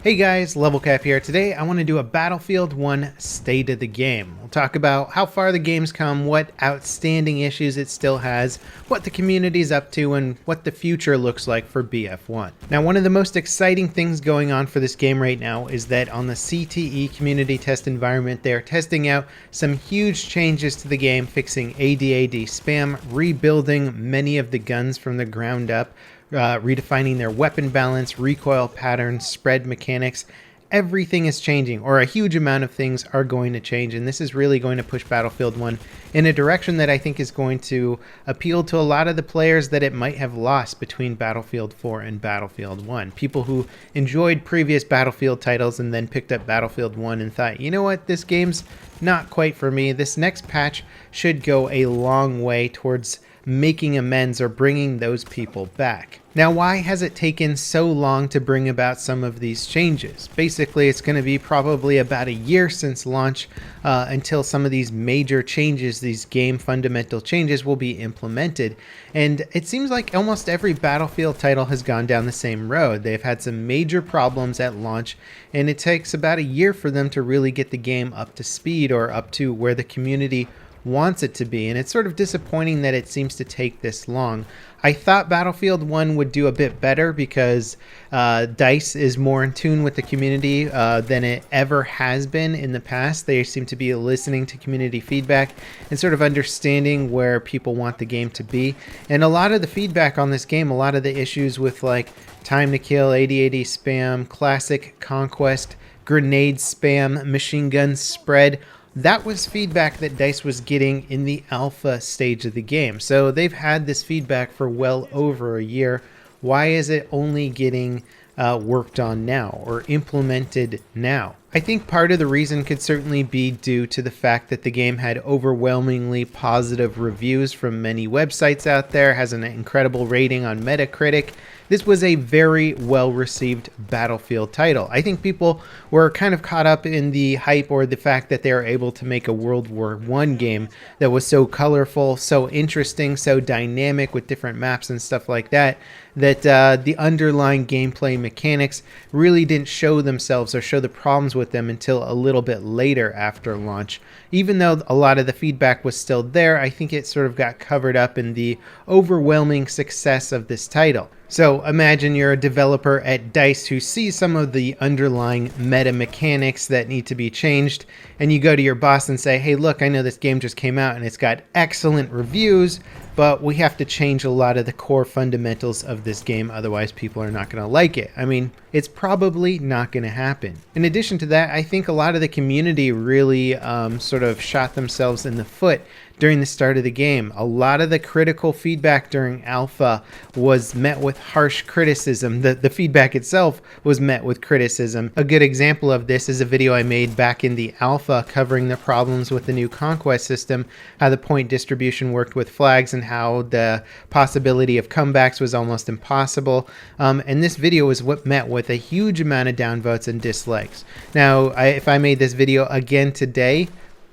Hey guys, Level Cap here. Today I want to do a Battlefield 1 State of the Game. We'll talk about how far the game's come, what outstanding issues it still has, what the community's up to, and what the future looks like for BF1. Now, one of the most exciting things going on for this game right now is that on the CTE community test environment, they're testing out some huge changes to the game, fixing AD/AD spam, rebuilding many of the guns from the ground up, redefining their weapon balance, recoil patterns, spread mechanics. Everything is changing, or a huge amount of things are going to change, and this is really going to push Battlefield 1 in a direction that I think is going to appeal to a lot of the players that it might have lost between Battlefield 4 and Battlefield 1. People who enjoyed previous Battlefield titles and then picked up Battlefield 1 and thought, you know what, this game's not quite for me. This next patch should go a long way towards making amends or bringing those people back. Now, why has it taken so long to bring about some of these changes? Basically, it's going to be probably about a year since launch until some of these major changes, these game fundamental changes, will be implemented. And it seems like almost every Battlefield title has gone down the same road. They've had some major problems at launch, and it takes about a year for them to really get the game up to speed or up to where the community wants it to be, and it's sort of disappointing that it seems to take this long. I thought Battlefield 1 would do a bit better because DICE is more in tune with the community than it ever has been in the past. They seem to be listening to community feedback and sort of understanding where people want the game to be. And a lot of the feedback on this game, a lot of the issues with like time to kill, AD/AD spam, classic conquest, grenade spam, machine gun spread, that was feedback that DICE was getting in the alpha stage of the game. So they've had this feedback for well over a year. Why is it only getting worked on now or implemented now? I think part of the reason could certainly be due to the fact that the game had overwhelmingly positive reviews from many websites out there, has an incredible rating on Metacritic. This was a very well-received Battlefield title. I think people were kind of caught up in the hype or the fact that they were able to make a World War I game that was so colorful, so interesting, so dynamic with different maps and stuff like that, that the underlying gameplay mechanics really didn't show themselves or show the problems with them until a little bit later after launch. Even though a lot of the feedback was still there, I think it sort of got covered up in the overwhelming success of this title. So imagine you're a developer at DICE who sees some of the underlying meta mechanics that need to be changed, and you go to your boss and say, hey, look, I know this game just came out and it's got excellent reviews, but we have to change a lot of the core fundamentals of this game, otherwise people are not going to like it. I mean, it's probably not going to happen. In addition to that, I think a lot of the community really sort of shot themselves in the foot during the start of the game. A lot of the critical feedback during alpha was met with harsh criticism. The feedback itself was met with criticism. A good example of this is a video I made back in the alpha covering the problems with the new conquest system, how the point distribution worked with flags, and how the possibility of comebacks was almost impossible. And this video was met with a huge amount of downvotes and dislikes. Now, if I made this video again today,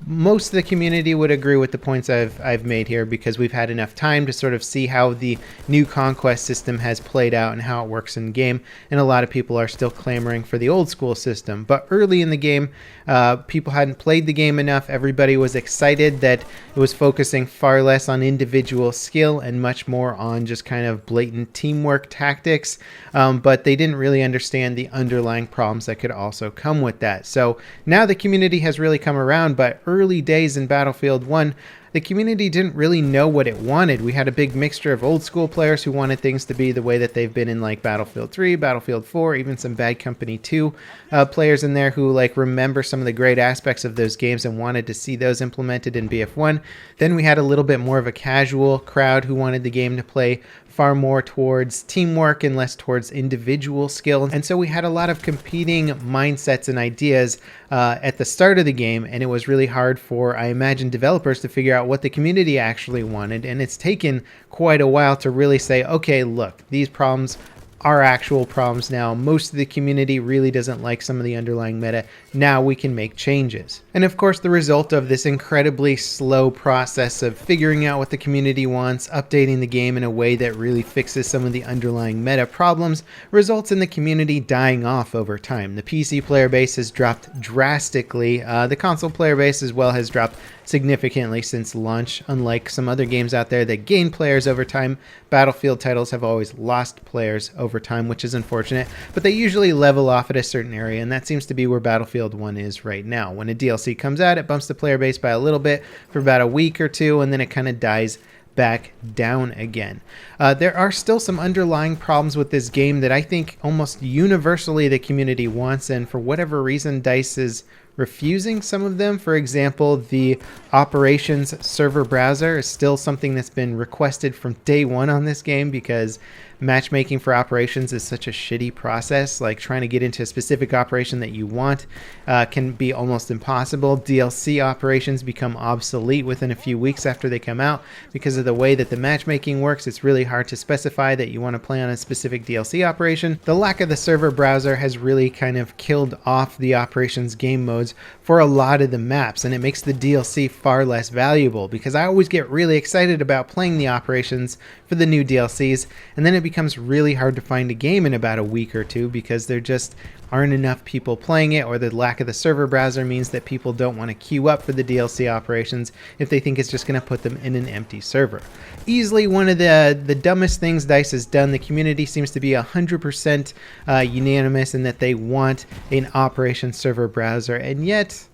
most of the community would agree with the points I've made here, because we've had enough time to sort of see how the new conquest system has played out and how it works in game, and a lot of people are still clamoring for the old school system. But early in the game, people hadn't played the game enough. Everybody was excited that it was focusing far less on individual skill and much more on just kind of blatant teamwork tactics, but they didn't really understand the underlying problems that could also come with that. So now the community has really come around, but early days in Battlefield 1, the community didn't really know what it wanted. We had a big mixture of old school players who wanted things to be the way that they've been in like Battlefield 3, Battlefield 4, even some Bad Company 2 players in there who like remember some of the great aspects of those games and wanted to see those implemented in BF1. Then we had a little bit more of a casual crowd who wanted the game to play far more towards teamwork and less towards individual skill. And so we had a lot of competing mindsets and ideas at the start of the game, and it was really hard for, I imagine, developers to figure out what the community actually wanted. And it's taken quite a while to really say, okay, look, these problems are actual problems now. Most of the community really doesn't like some of the underlying meta. Now we can make changes. And of course, the result of this incredibly slow process of figuring out what the community wants, updating the game in a way that really fixes some of the underlying meta problems, results in the community dying off over time. The PC player base has dropped drastically. The console player base as well has dropped significantly since launch. Unlike some other games out there that gain players over time, Battlefield titles have always lost players over time, which is unfortunate, but they usually level off at a certain area, and that seems to be where Battlefield 1 is right now. When a DLC comes out, it bumps the player base by a little bit for about a week or two, and then it kind of dies back down again. There are still some underlying problems with this game that I think almost universally the community wants, and for whatever reason DICE is refusing some of them. For example, the operations server browser is still something that's been requested from day one on this game because matchmaking for operations is such a shitty process. Like trying to get into a specific operation that you want can be almost impossible. DLC operations become obsolete within a few weeks after they come out because of the way that the matchmaking works. It's really hard to specify that you want to play on a specific DLC operation. The lack of the server browser has really kind of killed off the operations game modes for a lot of the maps, and it makes the DLC far less valuable because I always get really excited about playing the operations for the new DLCs, and then it becomes really hard to find a game in about a week or two because there just aren't enough people playing it, or the lack of the server browser means that people don't want to queue up for the DLC operations if they think it's just going to put them in an empty server. Easily one of the dumbest things DICE has done. The community seems to be 100% unanimous in that they want an operations server browser, and yet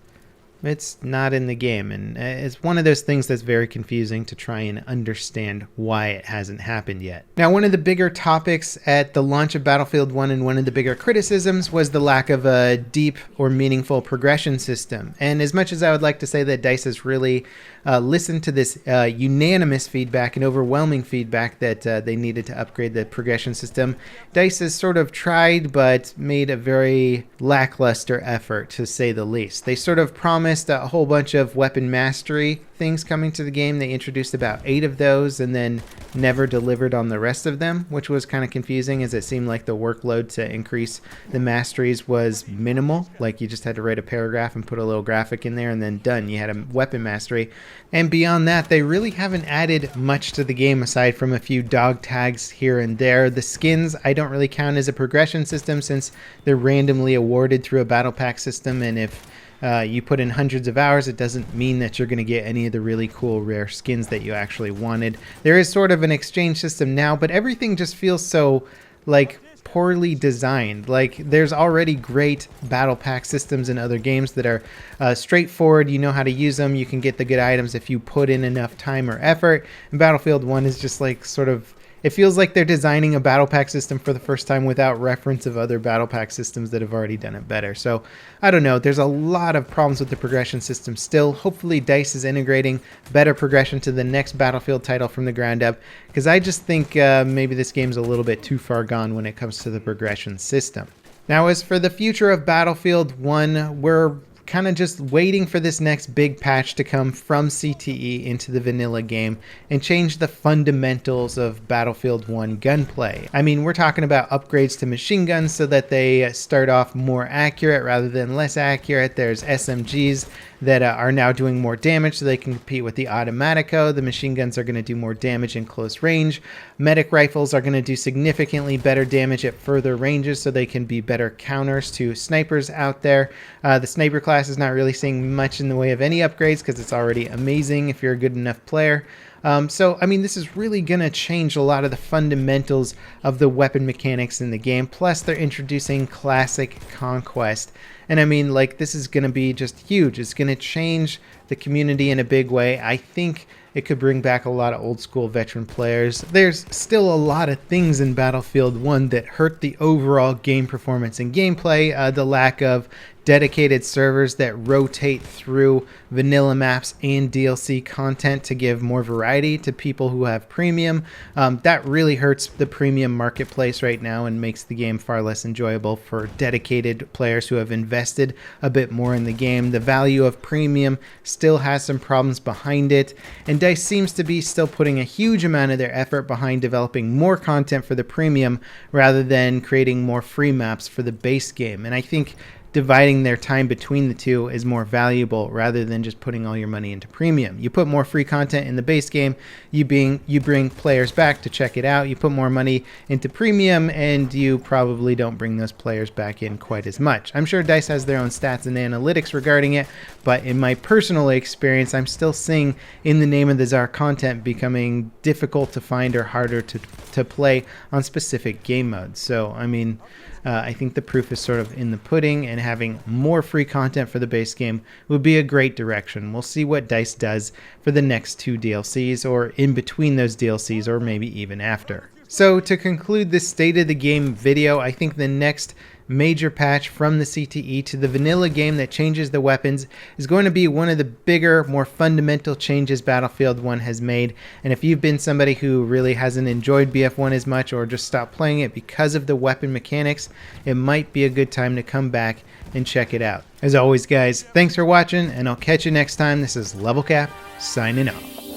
it's not in the game, and it's one of those things that's very confusing to try and understand why it hasn't happened yet. Now, one of the bigger topics at the launch of Battlefield 1 and one of the bigger criticisms was the lack of a deep or meaningful progression system. And as much as I would like to say that DICE has really listened to this unanimous feedback and overwhelming feedback that they needed to upgrade the progression system, DICE has sort of tried but made a very lackluster effort, to say the least. They sort of promised a whole bunch of weapon mastery things coming to the game. They introduced about 8 of those and then never delivered on the rest of them, which was kind of confusing as it seemed like the workload to increase the masteries was minimal. Like you just had to write a paragraph and put a little graphic in there and then done. You had a weapon mastery. And beyond that, they really haven't added much to the game aside from a few dog tags here and there. The skins I don't really count as a progression system since they're randomly awarded through a battle pack system, and if you put in hundreds of hours, it doesn't mean that you're going to get any of the really cool rare skins that you actually wanted. There is sort of an exchange system now, but everything just feels so like poorly designed. Like there's already great battle pack systems in other games that are straightforward. You know how to use them. You can get the good items if you put in enough time or effort. And Battlefield 1 is just like sort of, it feels like they're designing a battle pack system for the first time without reference of other battle pack systems that have already done it better. So I don't know. There's a lot of problems with the progression system still. Hopefully DICE is integrating better progression to the next Battlefield title from the ground up, because I just think maybe this game's a little bit too far gone when it comes to the progression system. Now, as for the future of Battlefield 1, we're kind of just waiting for this next big patch to come from CTE into the vanilla game and change the fundamentals of Battlefield 1 gunplay. I mean, we're talking about upgrades to machine guns so that they start off more accurate rather than less accurate. There's SMGs that are now doing more damage so they can compete with the Automatico. The machine guns are going to do more damage in close range. Medic rifles are going to do significantly better damage at further ranges so they can be better counters to snipers out there. The sniper class is not really seeing much in the way of any upgrades because it's already amazing if you're a good enough player. So, I mean, this is really going to change a lot of the fundamentals of the weapon mechanics in the game. Plus, they're introducing Classic Conquest. And I mean, like, this is going to be just huge. It's going to change the community in a big way. I think it could bring back a lot of old school veteran players. There's still a lot of things in Battlefield 1 that hurt the overall game performance and gameplay. The lack of dedicated servers that rotate through vanilla maps and DLC content to give more variety to people who have premium. That really hurts the premium marketplace right now and makes the game far less enjoyable for dedicated players who have invested a bit more in the game. The value of premium still has some problems behind it, and DICE seems to be still putting a huge amount of their effort behind developing more content for the premium rather than creating more free maps for the base game. And I think dividing their time between the two is more valuable rather than just putting all your money into premium. You put more free content in the base game, you bring players back to check it out. You put more money into premium and you probably don't bring those players back in quite as much. I'm sure DICE has their own stats and analytics regarding it, but in my personal experience, I'm still seeing In the Name of the Tsar content becoming difficult to find or harder to play on specific game modes. So, I mean, I think the proof is sort of in the pudding, and having more free content for the base game would be a great direction. We'll see what DICE does for the next 2 DLCs, or in between those DLCs, or maybe even after. So to conclude this State of the Game video, I think the next major patch from the CTE to the vanilla game that changes the weapons is going to be one of the bigger, more fundamental changes Battlefield 1 has made. And if you've been somebody who really hasn't enjoyed BF1 as much or just stopped playing it because of the weapon mechanics, it might be a good time to come back and check it out. As always, guys, thanks for watching, and I'll catch you next time. This is Level Cap, signing off.